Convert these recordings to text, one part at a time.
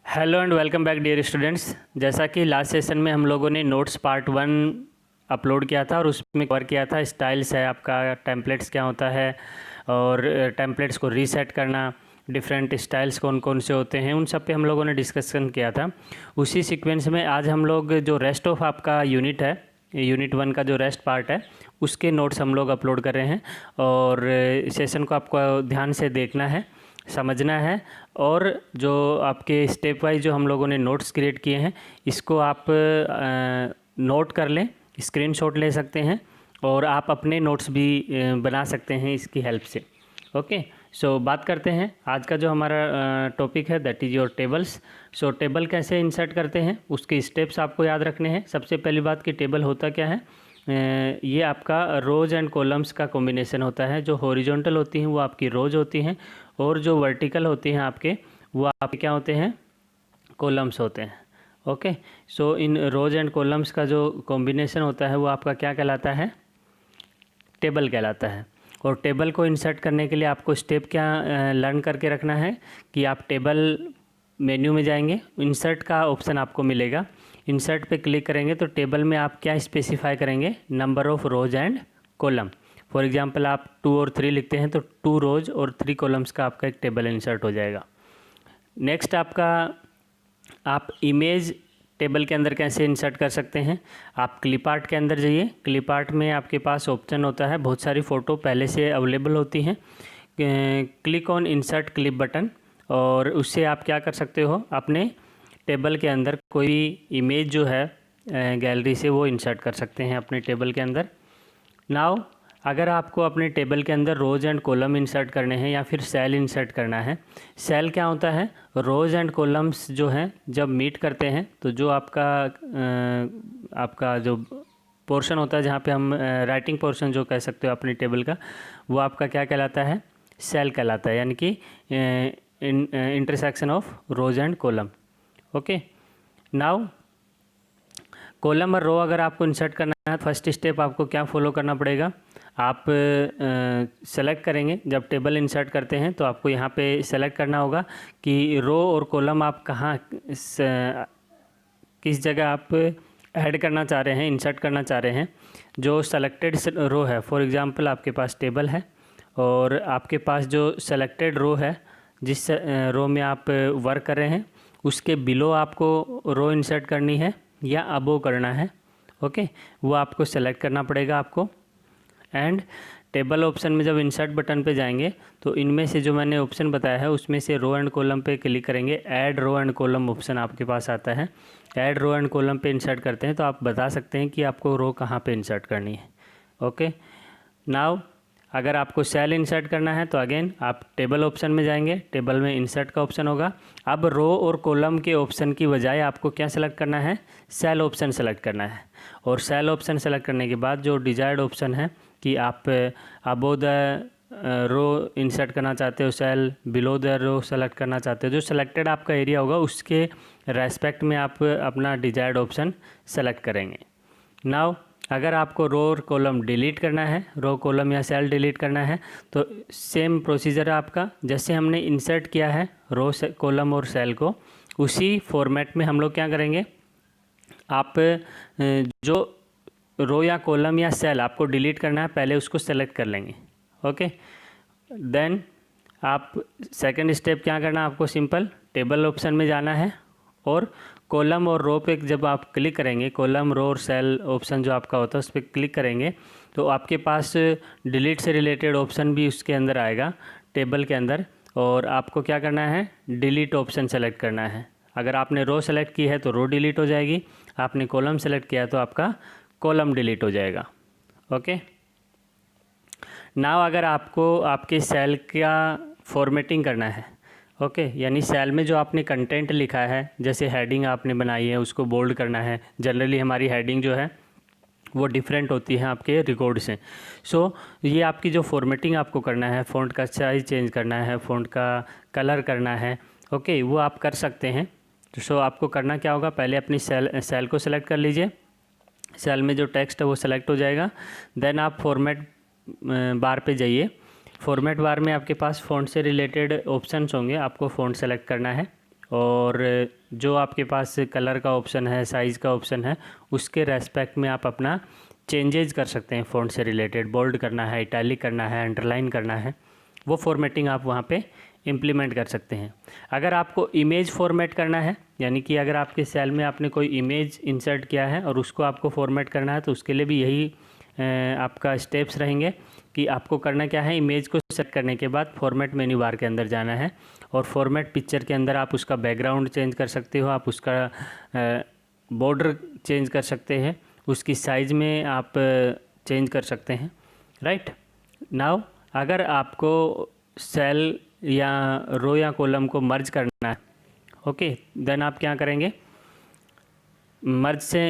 Hello and welcome back dear students. जैसा कि last session में हम लोगों ने नोट्स पार्ट 1 अपलोड किया था और उसमें कवर किया था स्टाइल्स है आपका, टेम्पलेट्स क्या होता है और टेम्पलेट्स को रीसेट करना, डिफरेंट स्टाइल्स कौन कौन से होते हैं, उन सब पे हम लोगों ने डिस्कशन किया था। उसी सीक्वेंस में आज हम लोग जो रेस्ट ऑफ आपका यूनिट है, यूनिट 1 का जो रेस्ट पार्ट है उसके नोट्स हम लोग अपलोड कर रहे हैं और सेशन को आपको ध्यान से देखना है, समझना है और जो आपके स्टेप वाइज जो हम लोगों ने नोट्स क्रिएट किए हैं इसको आप नोट कर लें, स्क्रीनशॉट ले सकते हैं और आप अपने नोट्स भी बना सकते हैं इसकी हेल्प से। ओके, सो बात करते हैं आज का जो हमारा टॉपिक है, that is your tables. So table कैसे इंसर्ट करते हैं उसके स्टेप्स आपको याद रखने हैं। सबसे पहली बात कि टेबल होता क्या है, ये आपका रोज एंड कॉलम्स का कॉम्बिनेशन होता है। जो हॉरिजॉन्टल होती हैं वो आपकी रोज होती हैं और जो वर्टिकल होती हैं आपके वो आपके क्या होते हैं, कॉलम्स होते हैं। Okay, so in rows and columns का जो कॉम्बिनेशन होता है वो आपका क्या कहलाता है, टेबल कहलाता है। और टेबल को इंसर्ट करने के लिए आपको स्टेप क्या लर्न करके रखना है कि आप टेबल मेन्यू में जाएंगे, इंसर्ट का ऑप्शन आपको मिलेगा, इंसर्ट पे क्लिक करेंगे तो टेबल में आप क्या स्पेसिफाई करेंगे, number of rows and column. For example आप 2 और 3 लिखते हैं तो 2 रोज और 3 कॉलम्स का आपका एक टेबल इंसर्ट हो जाएगा। नेक्स्ट आपका, आप इमेज टेबल के अंदर कैसे इंसर्ट कर सकते हैं। आप क्लिप आर्ट के अंदर जाइए, क्लिप आर्ट में आपके पास ऑप्शन होता है, बहुत सारी फ़ोटो पहले से अवेलेबल होती हैं। Click on insert clip button और उससे आप क्या कर सकते हो, अपने टेबल के अंदर कोई भी इमेज जो है गैलरी से वो इंसर्ट कर सकते हैं अपने टेबल के अंदर। नाउ अगर आपको अपने टेबल के अंदर रोज एंड कॉलम इंसर्ट करने हैं या फिर सेल इंसर्ट करना है, सेल क्या होता है, रोज एंड कॉलम्स जो हैं जब मीट करते हैं तो जो आपका जो पोर्शन होता है जहाँ पे हम राइटिंग पोर्शन जो कह सकते हो अपने टेबल का, वो आपका क्या कहलाता है, सेल कहलाता है, यानी कि intersection of rose and column. Okay, now column और रो अगर आपको इंसर्ट करना है, फर्स्ट स्टेप आपको क्या फॉलो करना पड़ेगा, आप सेलेक्ट करेंगे। जब टेबल इंसर्ट करते हैं तो आपको यहाँ पे सेलेक्ट करना होगा कि रो और कॉलम आप कहाँ किस जगह आप ऐड करना चाह रहे हैं, इंसर्ट करना चाह रहे हैं। जो सेलेक्टेड रो है, फॉर एग्जांपल आपके पास टेबल है और आपके पास जो सेलेक्टेड रो है, जिस रो में आप वर्क कर रहे हैं उसके बिलो आपको रो इंसर्ट करनी है या अबो करना है। ओके, वो आपको सेलेक्ट करना पड़ेगा आपको। एंड टेबल ऑप्शन में जब इंसर्ट बटन पे जाएंगे तो इनमें से जो मैंने ऑप्शन बताया है उसमें से रो एंड कॉलम पे क्लिक करेंगे, add row and column option आपके पास आता है। ऐड रो एंड कॉलम पे इंसर्ट करते हैं तो आप बता सकते हैं कि आपको रो कहाँ पे इंसर्ट करनी है। ओके, नाउ अगर आपको सेल इंसर्ट करना है तो अगेन आप टेबल ऑप्शन में जाएंगे, टेबल में इंसर्ट का ऑप्शन होगा। अब रो और कॉलम के ऑप्शन की बजाय आपको क्या सेलेक्ट करना है, सेल ऑप्शन सेलेक्ट करना है। और सेल ऑप्शन सेलेक्ट करने के बाद जो डिजायर्ड ऑप्शन है कि आप अबो द रो इंसर्ट करना चाहते हो cell, below the row select करना चाहते हो, जो सेलेक्टेड आपका एरिया होगा उसके रेस्पेक्ट में आप अपना डिजायर्ड ऑप्शन सेलेक्ट करेंगे। नाउ अगर आपको रो और कॉलम डिलीट करना है, रो कॉलम या सेल डिलीट करना है तो सेम प्रोसीजर है आपका, जैसे हमने इंसर्ट किया है रो कॉलम और सेल को, उसी फॉर्मेट में हम लोग क्या करेंगे, आप जो रो या कॉलम या सेल आपको डिलीट करना है पहले उसको सेलेक्ट कर लेंगे। ओके, देन आप सेकंड स्टेप क्या करना है, आपको सिंपल टेबल ऑप्शन में जाना है और कॉलम और रो पे जब आप क्लिक करेंगे, कॉलम रो और सेल ऑप्शन जो आपका होता है उस पर क्लिक करेंगे तो आपके पास डिलीट से रिलेटेड ऑप्शन भी उसके अंदर आएगा टेबल के अंदर, और आपको क्या करना है, डिलीट ऑप्शन सेलेक्ट करना है। अगर आपने रो सेलेक्ट की है तो रो डिलीट हो जाएगी, आपने कॉलम सेलेक्ट किया है तो आपका कॉलम डिलीट हो जाएगा। ओके, नाउ अगर आपको आपके सेल का फॉर्मेटिंग करना है, ओके यानी सेल में जो आपने कंटेंट लिखा है, जैसे हेडिंग आपने बनाई है उसको बोल्ड करना है। जनरली हमारी हेडिंग जो है वो डिफरेंट होती है आपके रिकॉर्ड से। सो ये आपकी जो फॉर्मेटिंग आपको करना है, फ़ॉन्ट का साइज चेंज करना है, फ़ॉन्ट का कलर करना है, ओके वो आप कर सकते हैं। सो आपको करना क्या होगा, पहले अपनी सेल को सिलेक्ट कर लीजिए, सेल में जो टेक्स्ट है वो सेलेक्ट हो जाएगा। देन आप फॉर्मेट बार पे जाइए, फॉर्मेट बार में आपके पास फ़ॉन्ट से रिलेटेड ऑप्शंस होंगे, आपको फ़ॉन्ट सेलेक्ट करना है। और जो आपके पास कलर का ऑप्शन है, साइज़ का ऑप्शन है, उसके रेस्पेक्ट में आप अपना चेंजेज कर सकते हैं फ़ॉन्ट से रिलेटेड। बोल्ड करना है, इटैलिक करना है, अंडरलाइन करना है, वो फॉर्मेटिंग आप वहाँ पे इम्प्लीमेंट कर सकते हैं। अगर आपको इमेज फॉर्मेट करना है, यानी कि अगर आपके सेल में आपने कोई इमेज इंसर्ट किया है और उसको आपको फॉर्मेट करना है, तो उसके लिए भी यही आपका स्टेप्स रहेंगे कि आपको करना क्या है, इमेज को सेट करने के बाद फॉर्मेट मेन्यू बार के अंदर जाना है और फॉर्मेट पिक्चर के अंदर आप उसका बैकग्राउंड चेंज कर सकते हो, आप उसका बॉर्डर चेंज कर सकते हैं, उसकी साइज़ में आप चेंज कर सकते हैं। राइट नाउ अगर आपको सेल या रो या कॉलम को मर्ज करना है, ओके, देन आप क्या करेंगे, मर्ज से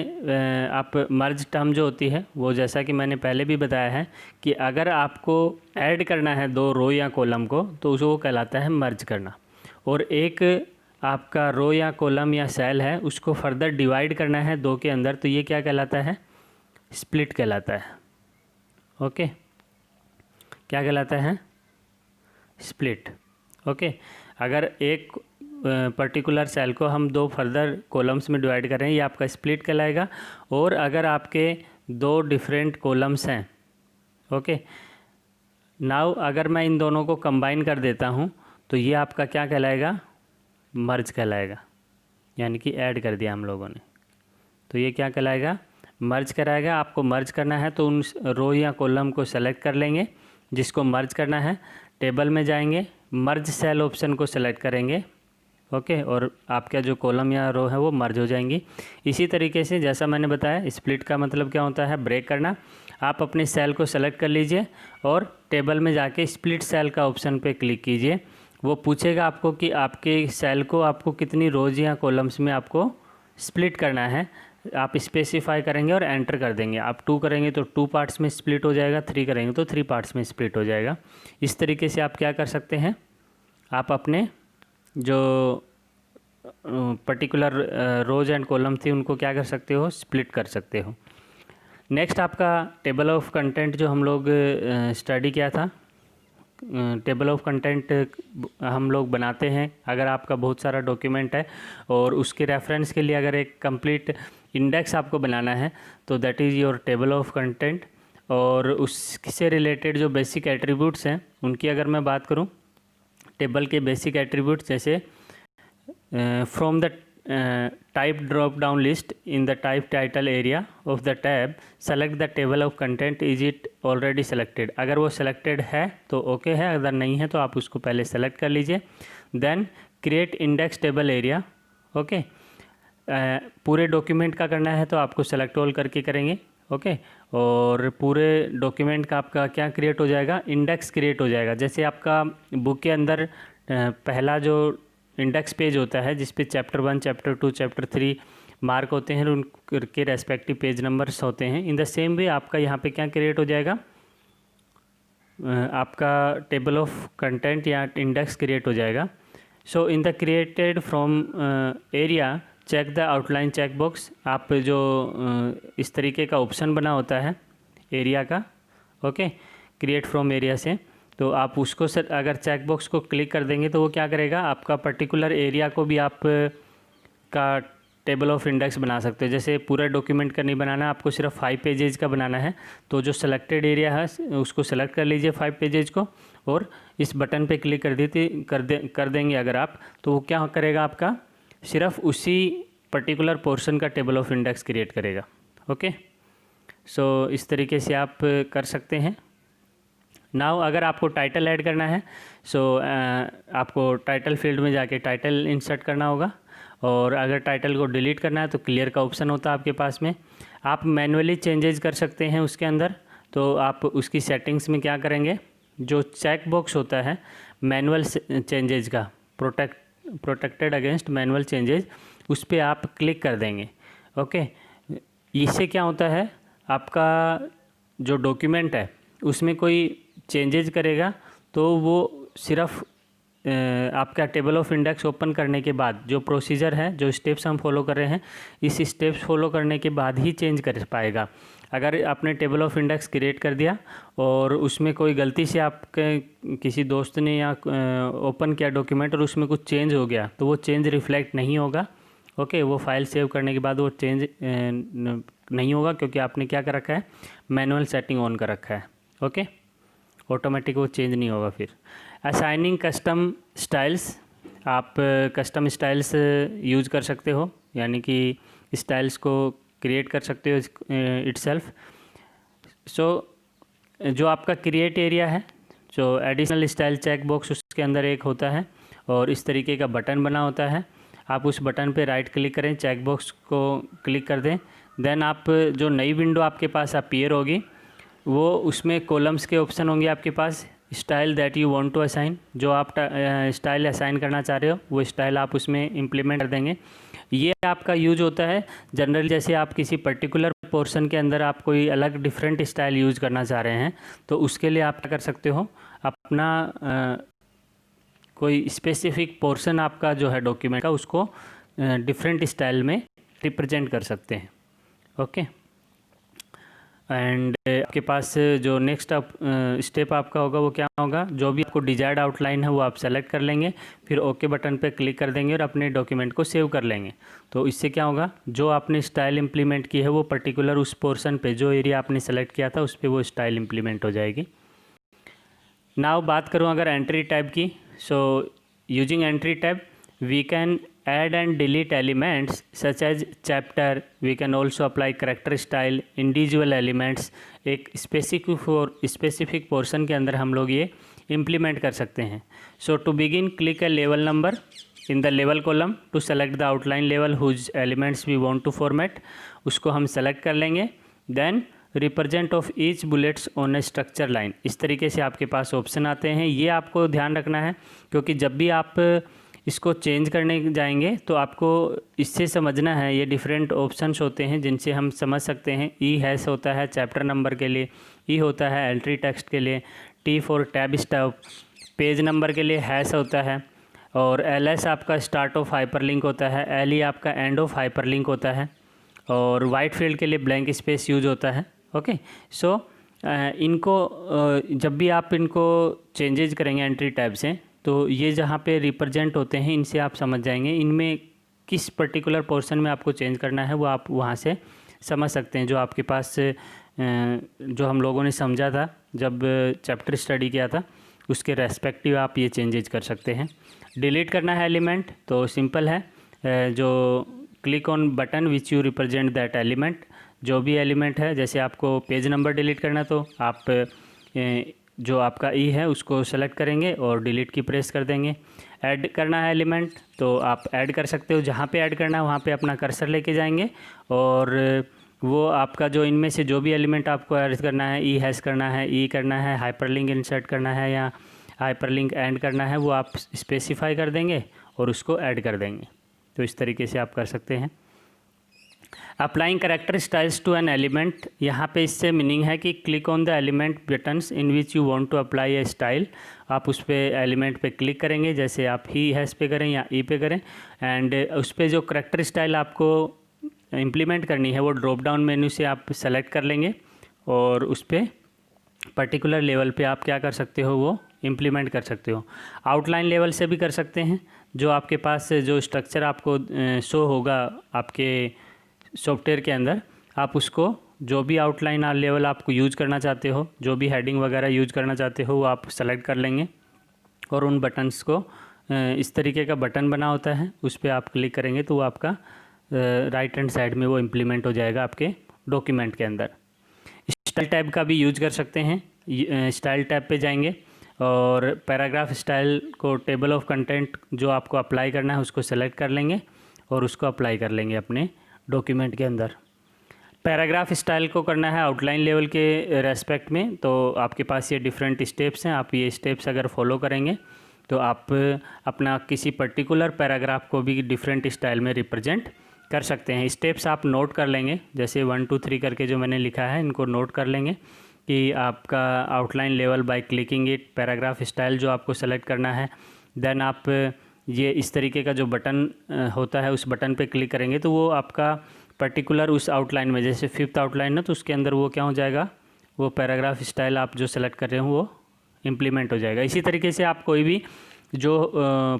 आप मर्ज टर्म जो होती है वो, जैसा कि मैंने पहले भी बताया है कि अगर आपको ऐड करना है दो रो या कॉलम को तो वो कहलाता है मर्ज करना। और एक आपका रो या कॉलम या सेल है उसको फर्दर डिवाइड करना है दो के अंदर, तो ये क्या कहलाता है, स्प्लिट कहलाता है। ओके, क्या कहलाता है, स्प्लिट। ओके, अगर एक पर्टिकुलर सेल को हम दो फर्दर कॉलम्स में डिवाइड कर रहे हैं, ये आपका स्प्लिट कहलाएगा। और अगर आपके दो डिफरेंट कॉलम्स हैं, ओके, नाउ अगर मैं इन दोनों को कंबाइन कर देता हूँ तो ये आपका क्या कहलाएगा, मर्ज कहलाएगा, यानी कि ऐड कर दिया हम लोगों ने, तो ये क्या कहलाएगा, मर्ज कराएगा। आपको मर्ज करना है तो उन रो या कॉलम को सेलेक्ट कर लेंगे जिसको मर्ज करना है, टेबल में जाएंगे, मर्ज सेल ऑप्शन को सेलेक्ट करेंगे, ओके, और आपका जो कॉलम या रो है वो मर्ज हो जाएंगी। इसी तरीके से जैसा मैंने बताया, स्प्लिट का मतलब क्या होता है, ब्रेक करना। आप अपने सेल को सेलेक्ट कर लीजिए और टेबल में जाके स्प्लिट सेल का ऑप्शन पे क्लिक कीजिए। वो पूछेगा आपको कि आपके सेल को आपको कितनी रोज या कॉलम्स में आपको स्प्लिट करना है, आप स्पेसिफाई करेंगे और एंटर कर देंगे। आप 2 करेंगे तो 2 पार्ट्स में स्प्लिट हो जाएगा, 3 करेंगे तो 3 पार्ट्स में स्प्लिट हो जाएगा। इस तरीके से आप क्या कर सकते हैं, आप अपने जो पर्टिकुलर रोज एंड कॉलम थी उनको क्या कर सकते हो, स्प्लिट कर सकते हो। नेक्स्ट आपका टेबल ऑफ कंटेंट जो हम लोग स्टडी किया था, टेबल ऑफ कंटेंट हम लोग बनाते हैं अगर आपका बहुत सारा डॉक्यूमेंट है और उसके रेफरेंस के लिए अगर एक कंप्लीट इंडेक्स आपको बनाना है तो that is your table of content. और उससे रिलेटेड जो बेसिक एट्रीब्यूट्स हैं उनकी अगर मैं बात करूं, टेबल के बेसिक एट्रीब्यूट्स जैसे from the type drop down list in the type title area of the tab select the table of content, is it already selected। अगर वो selected है तो ओके है, अगर नहीं है तो आप उसको पहले सेलेक्ट कर लीजिए। Then create index table area, okay, पूरे डॉक्यूमेंट का करना है तो आपको सेलेक्ट ऑल करके करेंगे, ओके, और पूरे डॉक्यूमेंट का आपका क्या क्रिएट हो जाएगा, इंडेक्स क्रिएट हो जाएगा। जैसे आपका बुक के अंदर पहला जो इंडेक्स पेज होता है जिस पे चैप्टर 1, चैप्टर 2, चैप्टर 3 मार्क होते हैं, उनके रेस्पेक्टिव पेज नंबर्स होते हैं, इन द सेम वे आपका यहाँ पे क्या क्रिएट हो जाएगा, आपका टेबल ऑफ कंटेंट या इंडेक्स क्रिएट हो जाएगा। So in the created from area check the outline check box, आप जो इस तरीके का ऑप्शन बना होता है एरिया का, ओके, क्रिएट फ्रॉम एरिया से, तो आप उसको अगर चेक बॉक्स को क्लिक कर देंगे तो वो क्या करेगा, आपका पर्टिकुलर एरिया को भी आप का टेबल ऑफ इंडेक्स बना सकते हो। जैसे पूरा डॉक्यूमेंट का नहीं बनाना, आपको सिर्फ 5 पेजेज का बनाना है तो जो सेलेक्टेड एरिया है उसको सेलेक्ट कर लीजिए 5 पेजेज को, और इस बटन पे क्लिक कर देंगे अगर आप, तो वो क्या करेगा, आपका सिर्फ उसी पर्टिकुलर पोर्शन का टेबल ऑफ इंडेक्स क्रिएट करेगा। ओके, सो इस तरीके से आप कर सकते हैं। नाउ अगर आपको टाइटल ऐड करना है सो आपको टाइटल फील्ड में जाके टाइटल इंसर्ट करना होगा, और अगर टाइटल को डिलीट करना है तो क्लियर का ऑप्शन होता है आपके पास में। आप मैनुअली चेंजेस कर सकते हैं उसके अंदर, तो आप उसकी सेटिंग्स में क्या करेंगे, जो चेक बॉक्स होता है मैनुअल चेंजेस का, प्रोटेक्टेड अगेंस्ट मैनुअल चेंजेस, उस पर आप क्लिक कर देंगे। ओके, इससे क्या होता है, आपका जो डॉक्यूमेंट है उसमें कोई चेंजेज करेगा तो वो सिर्फ आपका टेबल ऑफ इंडेक्स ओपन करने के बाद जो प्रोसीजर है, जो स्टेप्स हम फॉलो कर रहे हैं, इस स्टेप्स फॉलो करने के बाद ही चेंज कर पाएगा। अगर आपने टेबल ऑफ इंडेक्स क्रिएट कर दिया और उसमें कोई गलती से आपके किसी दोस्त ने या ओपन किया डॉक्यूमेंट और उसमें कुछ चेंज हो गया, तो वो चेंज रिफ्लेक्ट नहीं होगा। ओके, वो फाइल सेव करने के बाद वो चेंज नहीं होगा, क्योंकि आपने क्या कर रखा है, मैनुअल सेटिंग ऑन कर रखा है। ओके, ऑटोमेटिक वो चेंज नहीं होगा। फिर असाइनिंग कस्टम स्टाइल्स, आप कस्टम स्टाइल्स यूज़ कर सकते हो, यानी कि स्टाइल्स को क्रिएट कर सकते हो इटसेल्फ। सो जो आपका क्रिएट एरिया है, जो एडिशनल स्टाइल चेक बॉक्स उसके अंदर एक होता है और इस तरीके का बटन बना होता है। आप उस बटन पे राइट क्लिक करें, चेक बॉक्स को क्लिक कर दें। देन आप जो नई विंडो आपके पास अपीयर होगी वो उसमें कॉलम्स के ऑप्शन होंगे आपके पास, style that you want to assign, जो आप स्टाइल असाइन करना चाह रहे हो वो स्टाइल आप उसमें इम्प्लीमेंट कर देंगे। ये आपका यूज होता है जनरली, जैसे आप किसी पर्टिकुलर पोर्शन के अंदर आप कोई अलग डिफरेंट स्टाइल यूज़ करना चाह रहे हैं, तो उसके लिए आप क्या कर सकते हो, अपना कोई स्पेसिफिक पोर्शन आपका जो है डॉक्यूमेंट का, उसको डिफरेंट स्टाइल में रिप्रेजेंट कर सकते हैं। ओके, एंड आपके पास जो नेक्स्ट स्टेप आपका होगा वो क्या होगा, जो भी आपको डिजायर्ड आउटलाइन है वो आप सेलेक्ट कर लेंगे, फिर ओके बटन पे क्लिक कर देंगे और अपने डॉक्यूमेंट को सेव कर लेंगे। तो इससे क्या होगा, जो आपने स्टाइल इम्प्लीमेंट की है वो पर्टिकुलर उस पोर्शन पे, जो एरिया आपने सेलेक्ट किया था उस पर वो स्टाइल इम्प्लीमेंट हो जाएगी। नाउ बात करूँ अगर एंट्री टैब की, so using entry tab we can add and delete elements such as chapter, we can also apply character style, individual elements। एक स्पेसिफिक पोर्शन के अंदर हम लोग ये इम्प्लीमेंट कर सकते हैं। So to begin click a level number in the level column to select the outline level whose elements we want to format, उसको हम सेलेक्ट कर लेंगे। Then represent of each bullets on a structure line, इस तरीके से आपके पास option आते हैं। ये आपको ध्यान रखना है, क्योंकि जब भी आप इसको चेंज करने जाएंगे तो आपको इससे समझना है, ये डिफरेंट ऑप्शंस होते हैं जिनसे हम समझ सकते हैं। ई हैश होता है चैप्टर नंबर के लिए, ई होता है एंट्री टेक्स्ट के लिए, T for tab stop, page number के लिए हैश होता है, और एल एस आपका स्टार्ट ऑफ हाइपरलिंक होता है, एल ई आपका एंड ऑफ हाइपरलिंक होता है, और वाइट फील्ड के लिए ब्लैंक स्पेस यूज होता है। ओके, सो इनको जब भी आप इनको चेंजेज करेंगे एंट्री टैब से, तो ये जहाँ पे रिप्रेजेंट होते हैं इनसे आप समझ जाएंगे इनमें किस पर्टिकुलर पोर्शन में आपको चेंज करना है, वो आप वहाँ से समझ सकते हैं। जो आपके पास जो हम लोगों ने समझा था जब चैप्टर स्टडी किया था, उसके रेस्पेक्टिव आप ये चेंजेज कर सकते हैं। डिलीट करना है एलिमेंट तो सिंपल है, जो click on button which you represent that element, जो भी एलिमेंट है, जैसे आपको पेज नंबर डिलीट करना तो आप जो आपका ई है उसको सेलेक्ट करेंगे और डिलीट की प्रेस कर देंगे। ऐड करना है एलिमेंट तो आप ऐड कर सकते हो, जहाँ पे ऐड करना है वहाँ पे अपना कर्सर लेके जाएंगे और वो आपका जो इनमें से जो भी एलिमेंट आपको ऐड करना है, ई हैश करना है, ई करना है, हाइपरलिंक इंसर्ट करना है या हाइपरलिंक एंड करना है, वो आप स्पेसिफाई कर देंगे और उसको ऐड कर देंगे। तो इस तरीके से आप कर सकते हैं। Applying character styles to an element, यहाँ पे इससे मीनिंग है कि click on the element buttons in which you want to apply a style, आप उस पर एलिमेंट पे क्लिक करेंगे, जैसे आप ही हैश पे करें या ई पे करें, एंड उस पर जो करेक्टर स्टाइल आपको इम्प्लीमेंट करनी है वो ड्रॉप डाउन मेन्यू से आप सेलेक्ट कर लेंगे और उस पर पर्टिकुलर लेवल पे आप क्या कर सकते हो, वो इम्प्लीमेंट कर सकते हो। आउटलाइन लेवल से भी कर सकते हैं, जो आपके पास जो स्ट्रक्चर आपको शो होगा आपके सॉफ्टवेयर के अंदर, आप उसको जो भी आउटलाइन लेवल आपको यूज़ करना चाहते हो, जो भी हेडिंग वगैरह यूज़ करना चाहते हो, वो आप सेलेक्ट कर लेंगे और उन बटन्स को इस तरीके का बटन बना होता है, उस पर आप क्लिक करेंगे तो वो आपका राइट हैंड साइड में वो इम्प्लीमेंट हो जाएगा आपके डॉक्यूमेंट के अंदर। स्टाइल टैब का भी यूज कर सकते हैं। स्टाइल टैब पे जाएंगे और पैराग्राफ स्टाइल को टेबल ऑफ कंटेंट जो आपको अप्लाई करना है उसको सेलेक्ट कर लेंगे और उसको अप्लाई कर लेंगे अपने डॉक्यूमेंट के अंदर। पैराग्राफ स्टाइल को करना है आउटलाइन लेवल के रेस्पेक्ट में, तो आपके पास ये डिफरेंट स्टेप्स हैं। आप ये स्टेप्स अगर फॉलो करेंगे तो आप अपना किसी पर्टिकुलर पैराग्राफ को भी डिफरेंट स्टाइल में रिप्रेजेंट कर सकते हैं। स्टेप्स आप नोट कर लेंगे, जैसे 1 2 3 करके जो मैंने लिखा है इनको नोट कर लेंगे कि आपका outline level by clicking it, paragraph style जो आपको सेलेक्ट करना है, देन आप ये इस तरीके का जो बटन होता है उस बटन पे क्लिक करेंगे तो वो आपका पर्टिकुलर उस आउटलाइन में, जैसे 5th आउटलाइन है तो उसके अंदर वो क्या हो जाएगा, वो पैराग्राफ स्टाइल आप जो सेलेक्ट कर रहे हो वो इम्प्लीमेंट हो जाएगा। इसी तरीके से आप कोई भी जो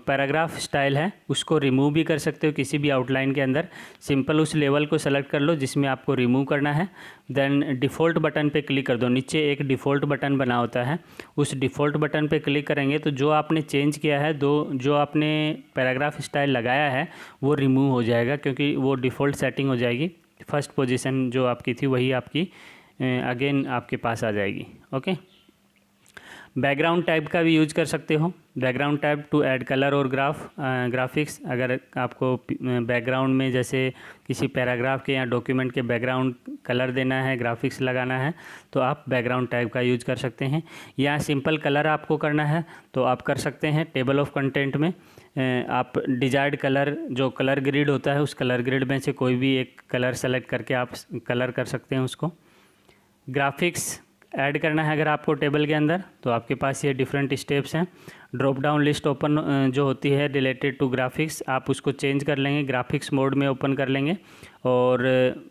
पैराग्राफ स्टाइल है उसको रिमूव भी कर सकते हो किसी भी आउटलाइन के अंदर। सिंपल उस लेवल को सेलेक्ट कर लो जिसमें आपको रिमूव करना है, देन डिफ़ॉल्ट बटन पे क्लिक कर दो। नीचे एक डिफ़ॉल्ट बटन बना होता है, उस डिफ़ॉल्ट बटन पे क्लिक करेंगे तो जो आपने चेंज किया है, जो आपने पैराग्राफ स्टाइल लगाया है वो रिमूव हो जाएगा, क्योंकि वो डिफ़ॉल्ट सेटिंग हो जाएगी। फर्स्ट पोजीशन जो आपकी थी वही आपकी अगेन आपके पास आ जाएगी। ओके, बैकग्राउंड टाइप का भी यूज कर सकते हो। Background type two add colour और ग्राफिक्स। अगर आपको बैकग्राउंड में जैसे किसी पैराग्राफ के या डॉक्यूमेंट के बैकग्राउंड कलर देना है, ग्राफिक्स लगाना है, तो आप बैकग्राउंड टाइप का यूज कर सकते हैं। या सिंपल कलर आपको करना है तो आप कर सकते हैं। टेबल ऑफ कंटेंट में आप डिजायर्ड कलर, जो कलर ग्रिड होता है, उस कलर ग्रिड में से कोई भी एक कलर सेलेक्ट करके आप कलर कर सकते हैं उसको। ग्राफिक्स ऐड करना है अगर आपको टेबल के अंदर, तो आपके पास ये डिफरेंट स्टेप्स हैं। ड्रॉप डाउन लिस्ट ओपन जो होती है रिलेटेड टू ग्राफिक्स, आप उसको चेंज कर लेंगे, ग्राफिक्स मोड में ओपन कर लेंगे और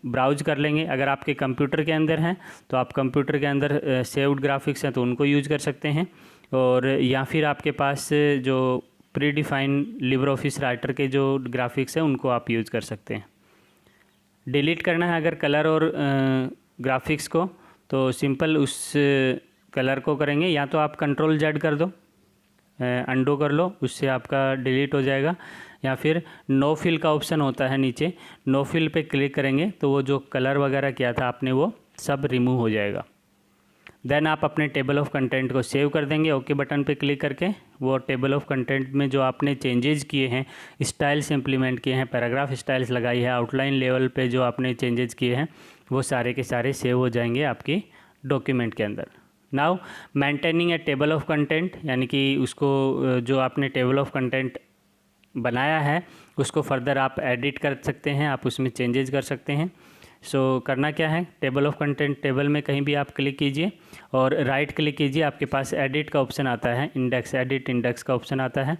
ब्राउज कर लेंगे। अगर आपके कंप्यूटर के अंदर हैं तो आप कंप्यूटर के अंदर सेव्ड ग्राफिक्स हैं तो उनको यूज कर सकते हैं। और या फिर आपके पास जो pre define Libre office writer के जो ग्राफिक्स हैं उनको आप यूज़ कर सकते हैं। डिलीट करना है अगर कलर और ग्राफिक्स को, तो सिंपल उस कलर को करेंगे, या तो आप कंट्रोल जेड कर दो, अंडो कर लो, उससे आपका डिलीट हो जाएगा। या फिर नो फिल का ऑप्शन होता है नीचे, नो फिल पे क्लिक करेंगे तो वो जो कलर वगैरह किया था आपने वो सब रिमूव हो जाएगा। देन आप अपने टेबल ऑफ कंटेंट को सेव कर देंगे ओके बटन पे क्लिक करके। वो टेबल ऑफ कंटेंट में जो आपने चेंजेस किए हैं, स्टाइल्स इंप्लीमेंट किए हैं, पैराग्राफ स्टाइल्स लगाई है, आउटलाइन लेवल पे जो आपने चेंजेस किए हैं, वो सारे के सारे सेव हो जाएंगे आपकी डॉक्यूमेंट के अंदर। Now maintaining A table of content, यानी कि उसको जो आपने टेबल ऑफ कंटेंट बनाया है उसको फर्दर आप एडिट कर सकते हैं, आप उसमें चेंजेस कर सकते हैं। करना क्या है, टेबल ऑफ कंटेंट टेबल में कहीं भी आप क्लिक कीजिए और राइट क्लिक कीजिए, आपके पास एडिट का ऑप्शन आता है, इंडेक्स, एडिट इंडेक्स का ऑप्शन आता है।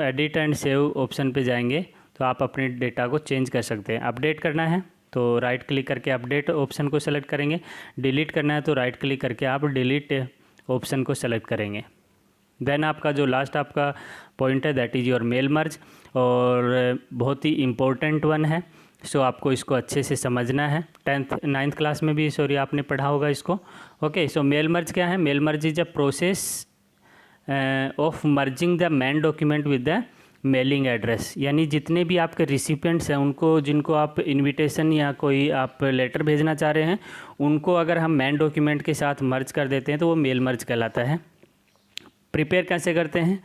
एडिट एंड सेव ऑप्शन पे जाएंगे तो आप अपने डेटा को चेंज कर सकते हैं। अपडेट करना है तो राइट क्लिक करके अपडेट ऑप्शन को सेलेक्ट करेंगे, डिलीट करना है तो राइट क्लिक करके आप डिलीट ऑप्शन को सेलेक्ट करेंगे। देन आपका जो लास्ट आपका पॉइंट है that is your mail merge, और बहुत ही इम्पोर्टेंट वन है। आपको इसको अच्छे से समझना है। 9th क्लास में भी आपने पढ़ा होगा इसको। ओके, मेल मर्ज क्या है? Mail merge is a process of merging the main document with the mailing address, यानी जितने भी आपके रिसिपिएंट्स हैं उनको, जिनको आप इनविटेशन या कोई आप लेटर भेजना चाह रहे हैं, उनको अगर हम मेन डॉक्यूमेंट के साथ मर्ज कर देते हैं तो वो मेल मर्ज कहलाता है। प्रिपेयर कैसे करते हैं?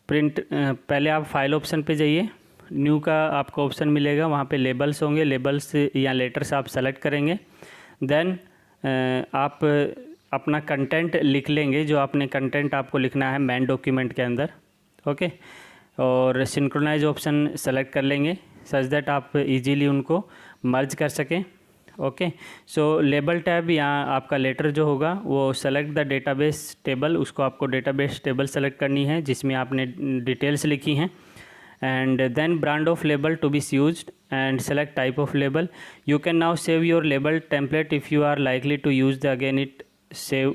पहले आप फाइल ऑप्शन पे जाइए, न्यू का आपको ऑप्शन मिलेगा, वहाँ पे लेबल्स होंगे, लेबल्स या लेटर्स आप सेलेक्ट करेंगे। देन आप अपना कंटेंट लिख लेंगे, जो आपने कंटेंट आपको लिखना है मेन डॉक्यूमेंट के अंदर। ओके, और सिंक्रोनाइज ऑप्शन सेलेक्ट कर लेंगे सच दैट आप इजीली उनको मर्ज कर सकें। ओके, लेबल टैब या आपका लेटर जो होगा वो सेलेक्ट द डेटाबेस टेबल, उसको आपको डेटाबेस टेबल सेलेक्ट करनी है जिसमें आपने डिटेल्स लिखी हैं। And then brand of label to be used and select type of label. You can now save your label template if you are likely to use the again it save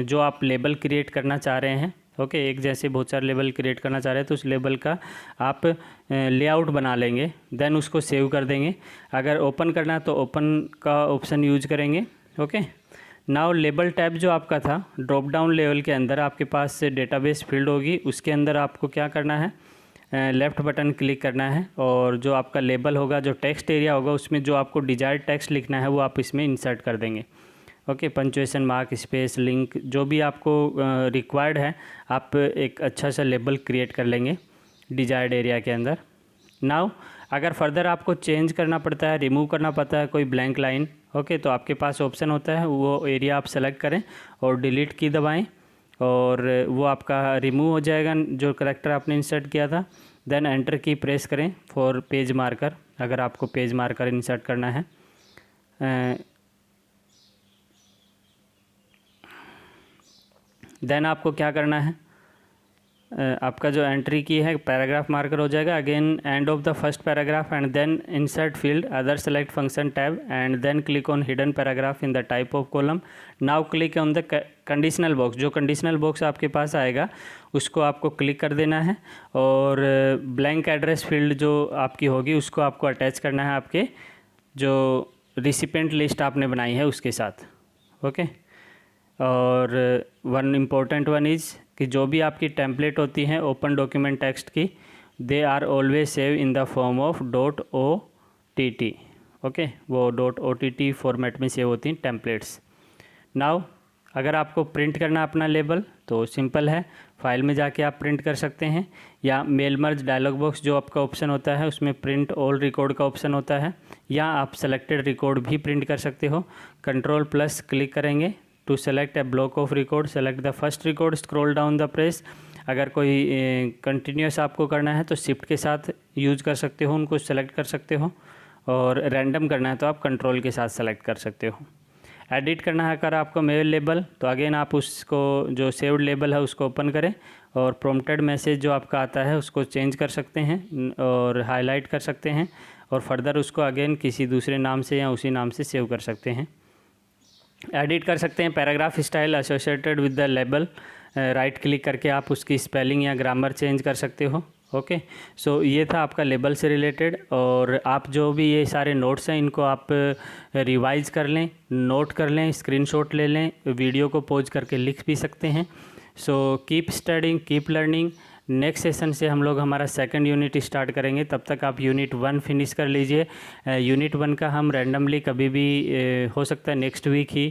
जो आप label create करना चाह रहे हैं। Okay, एक जैसे बहुत सारे लेबल क्रिएट करना चाह रहे हैं तो उस लेबल का आप लेआउट बना लेंगे, देन उसको सेव कर देंगे। अगर ओपन करना है तो ओपन का ऑप्शन यूज करेंगे। ओके, नाउ लेबल टैब जो आपका था, ड्रॉप डाउन लेवल के अंदर आपके पास डेटाबेस फील्ड होगी, उसके अंदर आपको क्या करना है, लेफ़्ट बटन क्लिक करना है और जो आपका लेबल होगा, जो टेक्स्ट एरिया होगा, उसमें जो आपको डिजायर्ड टेक्स्ट लिखना है वो आप इसमें इंसर्ट कर देंगे। Okay, punctuation mark, space, link, जो भी आपको रिक्वायर्ड है, आप एक अच्छा सा लेबल क्रिएट कर लेंगे डिजायर्ड एरिया के अंदर। नाउ अगर फर्दर आपको चेंज करना पड़ता है, रिमूव करना पड़ता है कोई ब्लैंक लाइन, ओके, तो आपके पास ऑप्शन होता है, वो एरिया आप सेलेक्ट करें और डिलीट की दबाएँ और वो आपका रिमूव हो जाएगा जो करैक्टर आपने इंसर्ट किया था। देन एंटर की प्रेस करें फॉर पेज मार्कर, अगर आपको पेज मार्कर इंसर्ट करना है। देन आपको क्या करना है, आपका जो एंट्री की है पैराग्राफ मार्कर हो जाएगा। Again end of the first paragraph and then insert field other select function tab and then click on hidden paragraph in the type of column. Now click on the conditional box. जो conditional box आपके पास आएगा उसको आपको click कर देना है और ब्लैंक एड्रेस फील्ड जो आपकी होगी उसको आपको अटैच करना है आपके जो रिसिपेंट लिस्ट आपने बनाई है उसके साथ। ओके। और वन इम्पोर्टेंट वन इज़ कि जो भी आपकी टेम्पलेट होती हैं ओपन डॉक्यूमेंट टेक्स्ट की, they are always save in the form of .ott। Okay, वो .ott फॉर्मेट में सेव होती हैं टेम्पलेट्स। नाउ अगर आपको प्रिंट करना अपना लेबल तो सिंपल है, फाइल में जाके आप प्रिंट कर सकते हैं, या मेल मर्ज डायलॉग बॉक्स जो आपका ऑप्शन होता है उसमें प्रिंट ऑल रिकॉर्ड का ऑप्शन होता है, या आप सेलेक्टेड रिकॉर्ड भी प्रिंट कर सकते हो। कंट्रोल+ क्लिक करेंगे to select a block of record, select the first record, scroll down the page. अगर कोई कंटिन्यूस आपको करना है तो शिफ्ट के साथ यूज कर सकते हो, उनको सेलेक्ट कर सकते हो, और रैंडम करना है तो आप कंट्रोल के साथ सेलेक्ट कर सकते हो। एडिट करना है अगर आपको मेल लेबल तो अगेन आप उसको जो सेव्ड लेबल है उसको ओपन करें और प्रॉम्प्टेड मैसेज जो आपका आता है उसको चेंज कर सकते हैं और हाईलाइट कर सकते हैं, और फर्दर उसको अगेन किसी दूसरे नाम से या उसी नाम से सेव कर सकते हैं। एडिट कर सकते हैं paragraph style associated with the label, right click करके आप उसकी स्पेलिंग या ग्रामर चेंज कर सकते हो। ओके, सो ये था आपका लेबल से रिलेटेड। और आप जो भी ये सारे नोट्स हैं इनको आप रिवाइज कर लें, नोट कर लें, स्क्रीनशॉट ले लें, वीडियो को पॉज करके लिख भी सकते हैं। So keep studying, keep learning. Next session से हम लोग हमारा सेकंड यूनिट स्टार्ट करेंगे, तब तक आप यूनिट 1 फिनिश कर लीजिए। यूनिट 1 का हम रैंडमली कभी भी हो सकता है नेक्स्ट वीक ही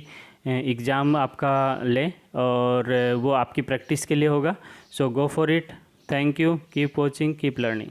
एग्ज़ाम आपका लें, और वो आपकी प्रैक्टिस के लिए होगा। So go for it. Thank you, keep watching, keep learning.